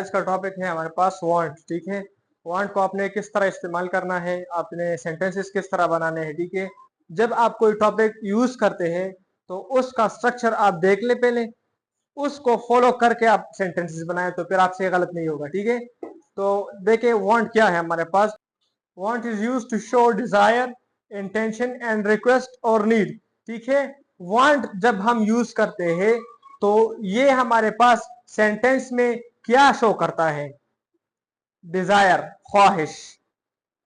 आज का टॉपिक है हमारे पास वांट। ठीक है, वांट को आपने किस तरह इस्तेमाल करना है, आपने सेंटेंसेस किस तरह बनाने हैं। ठीक है, जब आप कोई टॉपिक यूज करते हैं तो उसका स्ट्रक्चर आप देख ले पहले, उसको फॉलो करके आप सेंटेंसेस बनाए तो फिर आपसे गलत नहीं होगा। ठीक है, तो देखिए वांट क्या है हमारे पास। Want is use to show desire, intention and request और नीड। ठीक है, वांट जब हम यूज करते हैं तो ये हमारे पास सेंटेंस में क्या शो करता है। डिजायर, ख्वाहिश,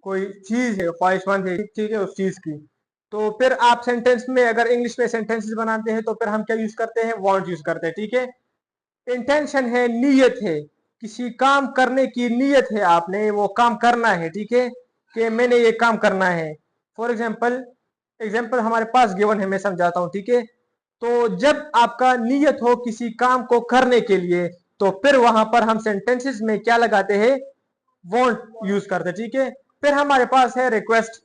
कोई चीज है, ख्वाहिशमंद है, ठीक है, उस चीज की। तो फिर आप सेंटेंस में अगर इंग्लिश में सेंटेंसेस बनाते हैं तो फिर हम क्या यूज करते हैं, वांट यूज करते हैं। ठीक है, इंटेंशन है, नीयत है, किसी काम करने की नीयत है, आपने वो काम करना है। ठीक है, कि मैंने ये काम करना है। फॉर एग्जाम्पल हमारे पास गिवन है, मैं समझाता हूं। ठीक है, तो जब आपका नीयत हो किसी काम को करने के लिए तो फिर वहां पर हम सेंटेंसेस में क्या लगाते हैं, वॉन्ट यूज करते। ठीक है, फिर हमारे पास है रिक्वेस्ट।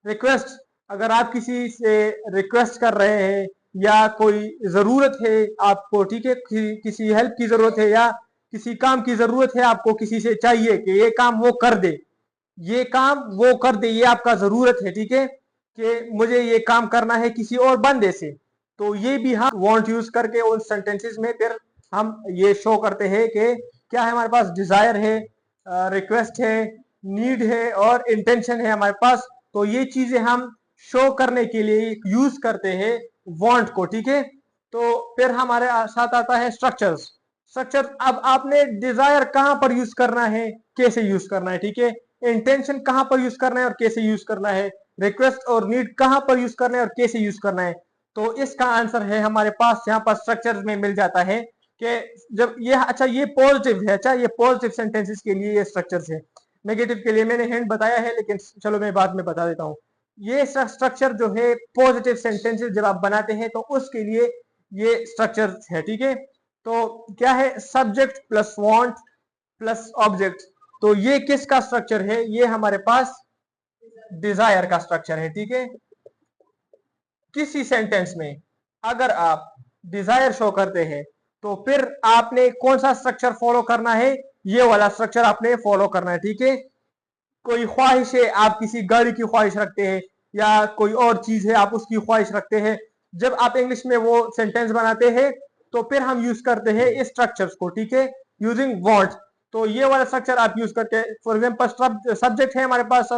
रिक्वेस्ट, अगर आप किसी से रिक्वेस्ट कर रहे हैं या कोई जरूरत है आपको, ठीक है, किसी हेल्प की जरूरत है या किसी काम की जरूरत है, आपको किसी से चाहिए कि ये काम वो कर दे, ये काम वो कर दे, ये आपका जरूरत है। ठीक है, कि मुझे ये काम करना है किसी और बंदे से, तो ये भी हम वांट यूज करके उन सेंटेंसेस में फिर हम ये शो करते हैं कि क्या है हमारे पास, डिजायर है, रिक्वेस्ट है, नीड है और इंटेंशन है हमारे पास। तो ये चीजें हम शो करने के लिए यूज करते हैं वांट को। ठीक है, तो फिर हमारे साथ आता है स्ट्रक्चर्स। स्ट्रक्चर, अब आपने डिजायर कहां पर यूज करना है, कैसे यूज करना है। ठीक है, इंटेंशन कहां पर यूज करना है और कैसे यूज करना है, रिक्वेस्ट और नीड कहां पर यूज करना है और कैसे यूज करना है। तो इसका आंसर है हमारे पास यहाँ पर स्ट्रक्चर में मिल जाता है कि जब ये, अच्छा ये पॉजिटिव है, अच्छा ये पॉजिटिव सेंटेंसेस के लिए ये स्ट्रक्चर्स है। नेगेटिव के लिए मैंने हिंट बताया है, लेकिन चलो मैं बाद में बता देता हूँ। ये स्ट्रक्चर जो है पॉजिटिव सेंटेंसेस जब आप बनाते हैं तो उसके लिए ये स्ट्रक्चर है। ठीक है, तो क्या है, subject plus want plus object. तो ये किसका स्ट्रक्चर है, ये हमारे पास डिजायर का स्ट्रक्चर है। ठीक है, किसी सेंटेंस में अगर आप डिजायर शो करते हैं तो फिर आपने कौन सा स्ट्रक्चर फॉलो करना है, ये वाला स्ट्रक्चर आपने फॉलो करना है। ठीक है, कोई ख्वाहिश है, आप किसी गाड़ी की ख्वाहिश रखते हैं या कोई और चीज है आप उसकी ख्वाहिश रखते हैं, जब आप इंग्लिश में वो सेंटेंस बनाते हैं तो फिर हम यूज करते हैं इस स्ट्रक्चर्स को। ठीक है, यूजिंग वांट। तो ये वाला स्ट्रक्चर आप यूज करते हैं। फॉर एग्जाम्पल सब्जेक्ट है हमारे पास,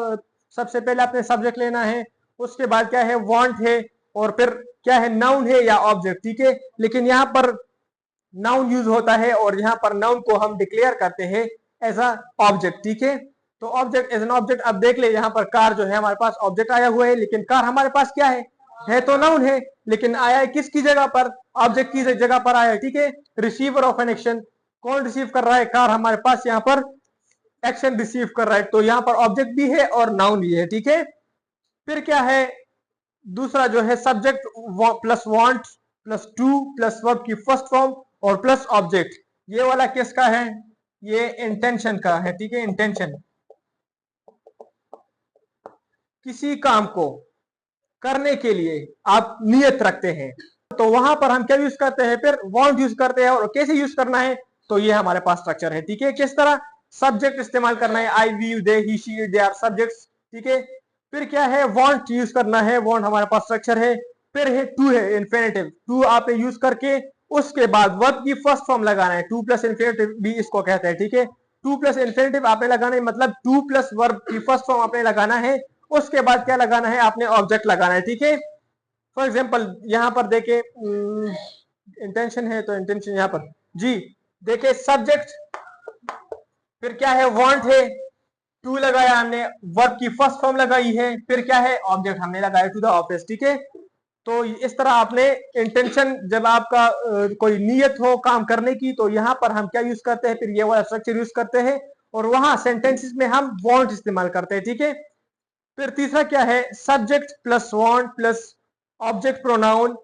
सबसे पहले आपने सब्जेक्ट लेना है, उसके बाद क्या है, वांट है, और फिर क्या है, नाउन है या ऑब्जेक्ट। ठीक है, लेकिन यहाँ पर नाउन यूज होता है और यहाँ पर नाउन को हम डिक्लेयर करते हैं एज अ ऑब्जेक्ट। ठीक है, तो ऑब्जेक्ट एज एन ऑब्जेक्ट, अब देख ले यहाँ पर कार जो है हमारे पास ऑब्जेक्ट आया हुआ है, लेकिन कार हमारे पास क्या है तो नाउन है, लेकिन आया है किसकी जगह पर, ऑब्जेक्ट की जगह पर आया है। ठीक है, रिसीवर ऑफ एन एक्शन, कौन रिसीव कर रहा है, कार हमारे पास यहाँ पर एक्शन रिसीव कर रहा है, तो यहाँ पर ऑब्जेक्ट भी है और नाउन भी है। ठीक है, फिर क्या है, दूसरा जो है subject plus want plus two plus verb की फर्स्ट फॉर्म और प्लस ऑब्जेक्ट। ये वाला किसका है, ये इंटेंशन का है। ठीक है, इंटेंशन, किसी काम को करने के लिए आप नियत रखते हैं तो वहां पर हम क्या यूज करते हैं, फिर वांट यूज करते हैं। और कैसे यूज करना है, तो ये हमारे पास स्ट्रक्चर है। ठीक है, किस तरह, सब्जेक्ट इस्तेमाल करना है, I we you they he she it they are subjects. ठीक है, फिर क्या है, वांट यूज करना है, वांट हमारे पास स्ट्रक्चर है। फिर है टू, है इन्फिनेटिव, टू आपने यूज करके उसके बाद वर्ब की फर्स्ट फॉर्म लगाना है, टू प्लस इन्फिनेटिव भी इसको कहते हैं। ठीक है, टू प्लस इन्फिनेटिव आपने लगाना है, मतलब टू प्लस वर्ब की फर्स्ट फॉर्म आपने लगाना है, उसके बाद क्या लगाना है, आपने ऑब्जेक्ट लगाना है। ठीक है, फॉर एग्जाम्पल यहाँ पर देखे, इंटेंशन है तो इंटेंशन यहाँ पर जी, देखे सब्जेक्ट, फिर क्या है, वांट है, टू लगाया हमने, वर्ब की फर्स्ट फॉर्म लगाई है, फिर क्या है, ऑब्जेक्ट हमने लगाया टू द ऑफिस। ठीक है, तो इस तरह आपने इंटेंशन, जब आपका कोई नियत हो काम करने की तो यहाँ पर हम क्या यूज करते हैं, फिर ये वाला स्ट्रक्चर यूज करते हैं और वहां सेंटेंसेस में हम वांट इस्तेमाल करते हैं। ठीक है, फिर तीसरा क्या है, subject plus want plus object pronoun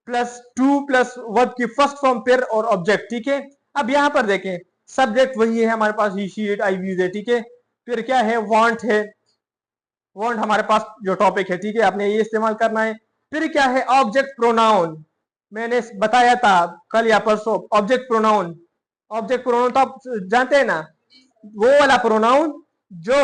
plus two plus verb की फर्स्ट फॉर्म फिर और ऑब्जेक्ट। ठीक है, अब यहां पर देखें, सब्जेक्ट वही है हमारे पास, ही शी इट आई वी है। ठीक है, फिर क्या है, वांट है, वांट हमारे पास जो टॉपिक है। ठीक है, आपने ये इस्तेमाल करना है। फिर क्या है, ऑब्जेक्ट प्रोनाउन, मैंने बताया था कल या परसों, ऑब्जेक्ट प्रोनाउन ऑब्जेक्ट प्रोनाउन तो आप जानते हैं ना, वो वाला प्रोनाउन जो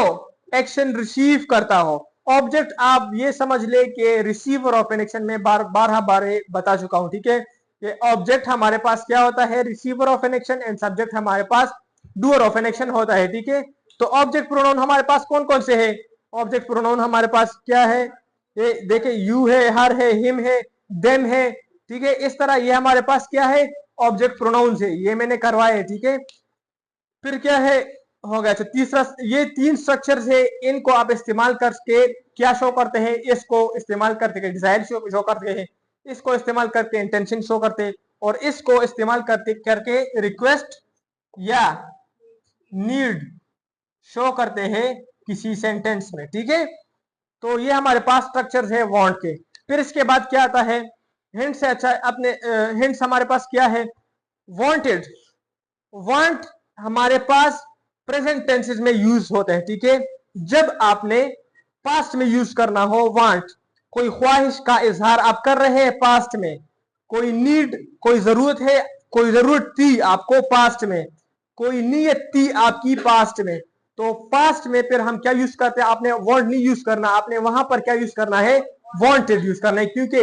एक्शन रिसीव करता हो। ऑब्जेक्ट आप ये समझ ले कि रिसीवर ऑफ एन एक्शन में बारह बार बता चुका हूं, ठीक है। कि ऑब्जेक्ट हमारे पास क्या होता है, receiver of an action, and subject हमारे पास डूअर ऑफ एन एक्शन होता है, ठीक है। तो ऑब्जेक्ट प्रोनाउन हमारे पास कौन कौन से है, ऑब्जेक्ट प्रोनाउन हमारे पास क्या है, ये देखिए, यू है, हर है, हिम है, देम है, ठीक है। इस तरह ये हमारे पास क्या है, ऑब्जेक्ट प्रोनाउन है, ये मैंने करवाए है, ठीक है। फिर क्या है, हो गया। अच्छा, तीसरा, ये तीन स्ट्रक्चर है, इनको आप इस्तेमाल करके क्या शो करते हैं, इसको इस्तेमाल करके डिजायर शो करते हैं, इसको इस्तेमाल करके इंटेंशन शो करते हैं, और इसको इस्तेमाल करते करके रिक्वेस्ट या नीड शो करते हैं किसी सेंटेंस में, ठीक है। तो ये हमारे पास स्ट्रक्चर है वांट के। फिर इसके बाद क्या आता है, हिंट से। अच्छा, अपने हिंट्स हमारे पास क्या है, वांटेड। वांट हमारे पास प्रेजेंट टेंसेस में यूज होते हैं, ठीक है। जब आपने पास्ट में यूज करना हो वांट, कोई ख्वाहिश का इजहार आप कर रहे हैं पास्ट में, कोई नीड, कोई जरूरत है, कोई जरूरत थी आपको पास्ट में, कोई नीयत थी आपकी पास्ट में, तो पास्ट में फिर हम क्या यूज करते हैं, आपने वांट नहीं यूज करना, आपने वहां पर क्या यूज करना है, वांटेड यूज करना है, क्योंकि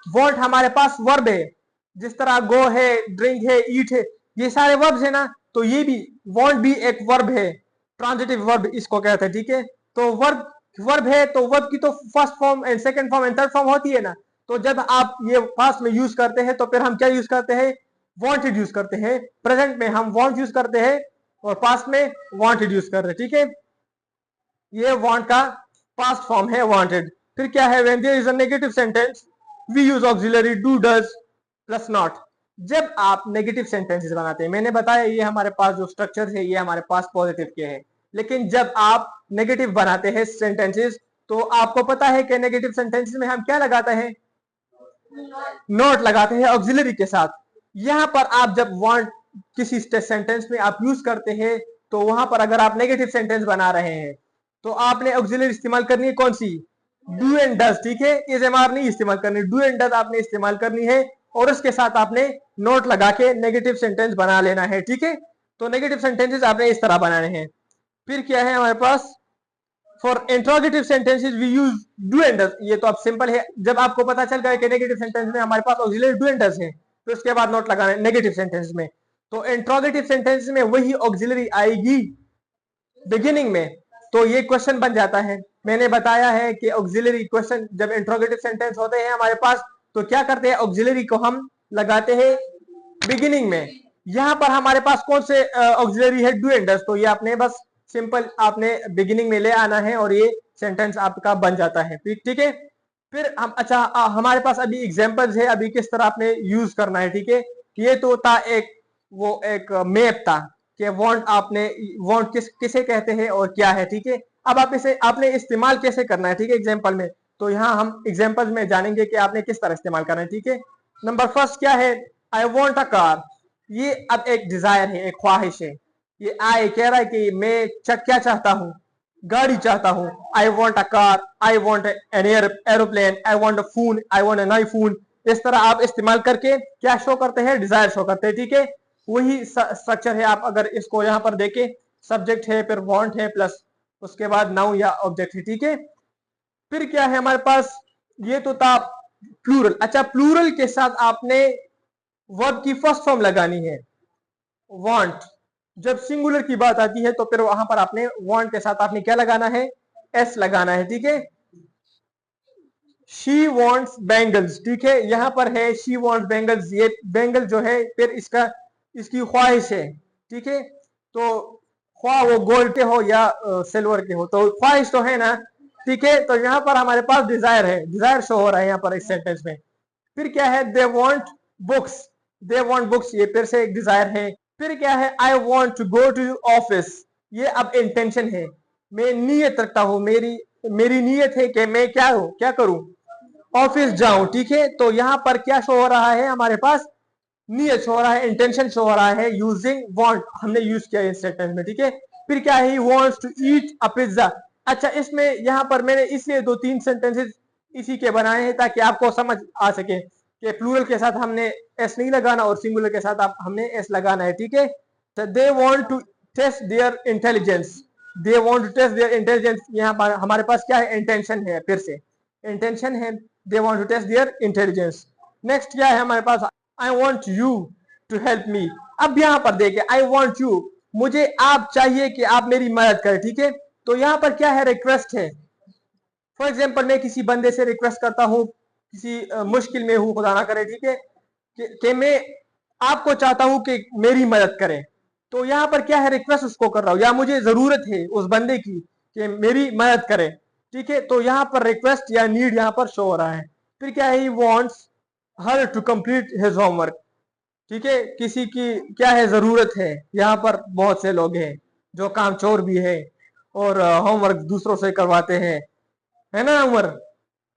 वांट हमारे पास वर्ब है। जिस तरह गो है, ड्रिंक है, ईट है, ये सारे वर्ब्स है ना, तो ये भी वांट भी एक वर्ब है, ट्रांजिटिव वर्ब इसको कहते हैं, ठीक है। तो वर्ब वर्ब है, तो वर्ब की तो first form and second form and third form होती है ना। तो जब आप ये पास्ट में यूज करते हैं, तो फिर हम क्या यूज करते हैं, वांटेड यूज करते हैं। प्रेजेंट में हम वांट यूज करते हैं, और पास्ट में वांटेड यूज कर रहे हैं, ठीक है। ये वांट का पास्ट फॉर्म है, वांटेड। फिर क्या है, when there is a negative sentence we use auxiliary do, does plus not. जब आप नेगेटिव सेंटेंसेस बनाते हैं, मैंने बताया ये हमारे पास जो स्ट्रक्चर है, ये हमारे पास पॉजिटिव के हैं, लेकिन जब आप नेगेटिव बनाते हैं सेंटेंसेस, तो आपको पता है कि नेगेटिव सेंटेंसेस में हम क्या लगाते हैं, नॉट लगाते हैं ऑक्सिलरी के साथ। यहां पर आप जब वांट किसी सेंटेंस में आप यूज करते हैं, तो वहां पर अगर आप नेगेटिव सेंटेंस बना रहे हैं, तो आपने ऑक्सिलरी इस्तेमाल करनी है कौन सी, डू एंड डज, ठीक है। इज एम आर नहीं इस्तेमाल करनी, डू एंड डज आपने इस्तेमाल करनी है, और उसके साथ आपने नोट लगा के नेगेटिव सेंटेंस बना लेना है, ठीक है। तो नेगेटिव सेंटेंसेस आपने इस तरह बनाने हैं। फिर क्या है हमारे पास, for interrogative sentences we use do and does. ये तो अब सिंपल है, जब आपको पता चल गया कि नेगेटिव सेंटेंस में हमारे पास ऑक्सिलरी डू एंड डज है, तो उसके बाद नोट लगाना है नेगेटिव सेंटेंस में। तो इंट्रोगेटिव सेंटेंस में वही ऑक्सिलरी आएगी बिगिनिंग में, तो ये क्वेश्चन बन जाता है। मैंने बताया है कि ऑक्सिलरी क्वेश्चन जब इंट्रोगेटिव सेंटेंस होते हैं हमारे पास, तो क्या करते हैं, ऑक्सिलरी को हम लगाते हैं बिगिनिंग में। यहां पर हमारे पास कौन से ऑक्सिलरी है, डू एंड डज, तो ये आपने बस सिंपल आपने बिगिनिंग में ले आना है, और ये सेंटेंस आपका बन जाता है, ठीक है। फिर हम, अच्छा, हमारे पास अभी एग्जांपल्स है, अभी किस तरह आपने यूज करना है, ठीक है। ये तो था एक, वो एक मैप था कि वांट, आपने वांट किसे कहते हैं और क्या है, ठीक है। अब आप इसे आपने इस्तेमाल कैसे करना है, ठीक है, एग्जाम्पल में। तो यहाँ हम एग्जाम्पल्स में जानेंगे कि आपने किस तरह इस्तेमाल करना है, ठीक है। नंबर फर्स्ट क्या है, आई वॉन्ट अ कार। ये अब एक डिजायर है, एक ख्वाहिश है। ये आई कह रहा है कि मैं क्या चाहता हूँ, गाड़ी चाहता हूँ। I want a car, I want an aeroplane, I want a phone, I want an iPhone. इस तरह आप इस्तेमाल करके क्या शो करते हैं, डिजायर शो करते हैं, ठीक है। वही स्ट्रक्चर है, आप अगर इसको यहाँ पर देखें, सब्जेक्ट है, फिर वांट है, प्लस उसके बाद नाउन या ऑब्जेक्ट है, ठीक है। फिर क्या है हमारे पास, ये तो था प्लूरल। अच्छा, प्लूरल के साथ आपने वर्ब की फर्स्ट फॉर्म लगानी है, वांट। जब सिंगुलर की बात आती है, तो फिर वहां पर आपने वांट के साथ आपने क्या लगाना है, एस लगाना है, ठीक है। शी वॉन्ट्स बैंगल्स, ठीक है, यहां पर है शी वॉन्ट्स बैंगल्स। ये बैंगल जो है, फिर इसकी ख्वाहिश है, ठीक है। तो ख्वाह वो गोल्ड के हो या सिल्वर के हो, तो ख्वाहिश तो है ना, ठीक है। तो यहाँ पर हमारे पास डिजायर है, डिजायर शो हो रहा है यहाँ पर इस सेंटेंस में। फिर क्या है, they want books, they want books, ये फिर से एक डिजायर है। फिर क्या है, I want to go to office, ये अब इंटेंशन है, मैं नीयत रखता हूं, मेरी मेरी नीयत है कि मैं क्या करूं, ऑफिस जाऊं, ठीक है। तो यहां पर क्या शो हो रहा है हमारे पास, नीयत शो हो रहा है, इंटेंशन शो हो रहा है, यूजिंग वांट हमने यूज किया इस सेंटेंस में, ठीक है। फिर क्या है, he wants to eat a pizza. अच्छा, इसमें यहां पर मैंने इसलिए दो तीन सेंटेंसेस इसी के बनाए हैं, ताकि आपको समझ आ सके कि प्लूरल के साथ हमने एस नहीं लगाना, और सिंगुलर के साथ हमने एस लगाना है, ठीक है। They want to test their intelligence, they want to test their intelligence. यहाँ पर हमारे पास क्या है, इंटेंशन है, फिर से इंटेंशन है, they want to test their intelligence. Next क्या है हमारे पास, I want you to help me. अब यहाँ पर देखिए आई वांट यू, मुझे आप चाहिए कि आप मेरी मदद करें, ठीक है। तो यहाँ पर क्या है, रिक्वेस्ट है। फॉर एग्जाम्पल मैं किसी बंदे से रिक्वेस्ट करता हूँ, किसी मुश्किल में हूँ, खुदा ना करे, ठीक है, कि मैं आपको चाहता हूं कि मेरी मदद करें। तो यहां पर क्या है, रिक्वेस्ट उसको कर रहा हूं, या मुझे जरूरत है उस बंदे की कि मेरी मदद करे, ठीक है। तो यहां पर रिक्वेस्ट या नीड यहां पर शो हो रहा है। फिर क्या है, he wants her to complete his homework, ठीक है। किसी की क्या है, जरूरत है। यहाँ पर बहुत से लोग हैं जो काम चोर भी है और होमवर्क दूसरों से करवाते हैं, है ना उमर?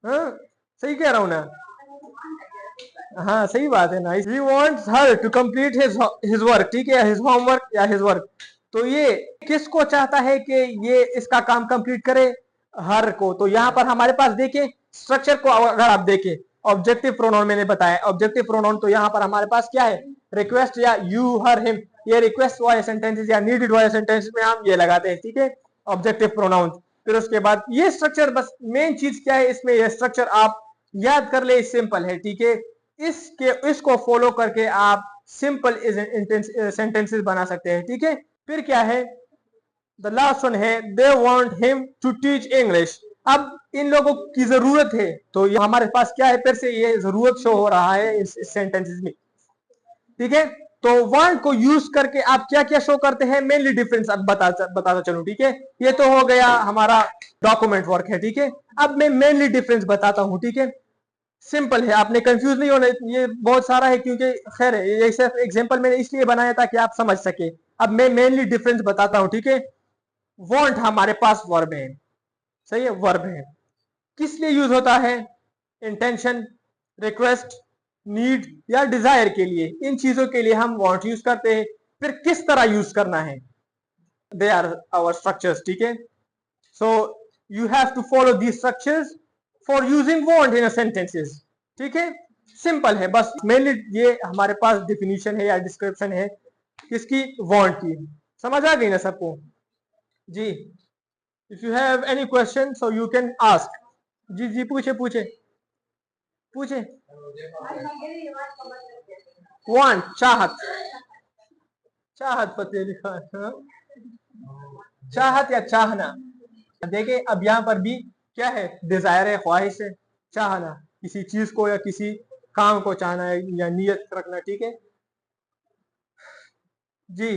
हाँ, सही कह रहा हूं ना? हाँ सही बात है ना। He wants her to complete his work, ठीक है, हिज होमवर्क या हिज वर्क। तो ये किसको चाहता है कि ये इसका काम कंप्लीट करे, हर को। तो यहाँ पर हमारे पास देखिए स्ट्रक्चर को अगर आप देखें, ऑब्जेक्टिव प्रोनाउन मैंने बताया, ऑब्जेक्टिव प्रोनाउन। तो यहाँ पर हमारे पास क्या है, रिक्वेस्ट या यू हर हिम, ये रिक्वेस्ट वाले सेंटेंसेस या नीडेड वाले सेंटेंसेस में हम ये लगाते हैं, ठीक है, ऑब्जेक्टिव प्रोनाउन। फिर उसके बाद ये स्ट्रक्चर, बस मेन चीज क्या है इसमें, ये स्ट्रक्चर आप याद कर ले, सिंपल है, ठीक है। इसको फॉलो करके आप सिंपल सेंटेंसेस बना सकते हैं, ठीक है। फिर क्या है, द लास्ट वन है, they want him to teach English. अब इन लोगों की जरूरत है, तो ये हमारे पास क्या है, फिर से ये जरूरत शो हो रहा है इस सेंटेंसेस में, ठीक है। तो वांट को यूज करके आप क्या क्या शो करते हैं, मेनली डिफरेंस अब बताता चलूं, ठीक है। ये तो हो गया हमारा डॉक्यूमेंट वर्क है, ठीक है। अब मैं मेनली डिफरेंस बताता हूं, ठीक है। सिंपल है, आपने कंफ्यूज नहीं होना, ये बहुत सारा है, क्योंकि खैर है, ये सिर्फ एग्जांपल मैंने इसलिए बनाया था कि आप समझ सके। अब मैं मेनली डिफरेंस बताता हूं, ठीक है। वांट हमारे पास वर्ब है, सही है, वर्ब है। किस लिए यूज होता है, इंटेंशन, रिक्वेस्ट, नीड या डिजायर के लिए, इन चीजों के लिए हम वांट यूज करते हैं। फिर किस तरह यूज करना है, दे आर आवर स्ट्रक्चर्स, ठीक है। So you have to follow these structures for using want in sentences, ठीक है। सिंपल है, बस मेनली ये हमारे पास डिफिनीशन है या डिस्क्रिप्शन है किसकी, वांट की। समझ आ गई ना सबको? जी, if you have any question so you can ask. जी जी, पूछे पूछे पूछे। वांट चाहत, चाहत पते लिखा है, चाहत या चाहना। देखिए अब यहाँ पर भी क्या है, डिजायर है, ख्वाहिश है, चाहना, किसी चीज को या किसी काम को चाहना है या नियत रखना, ठीक है जी।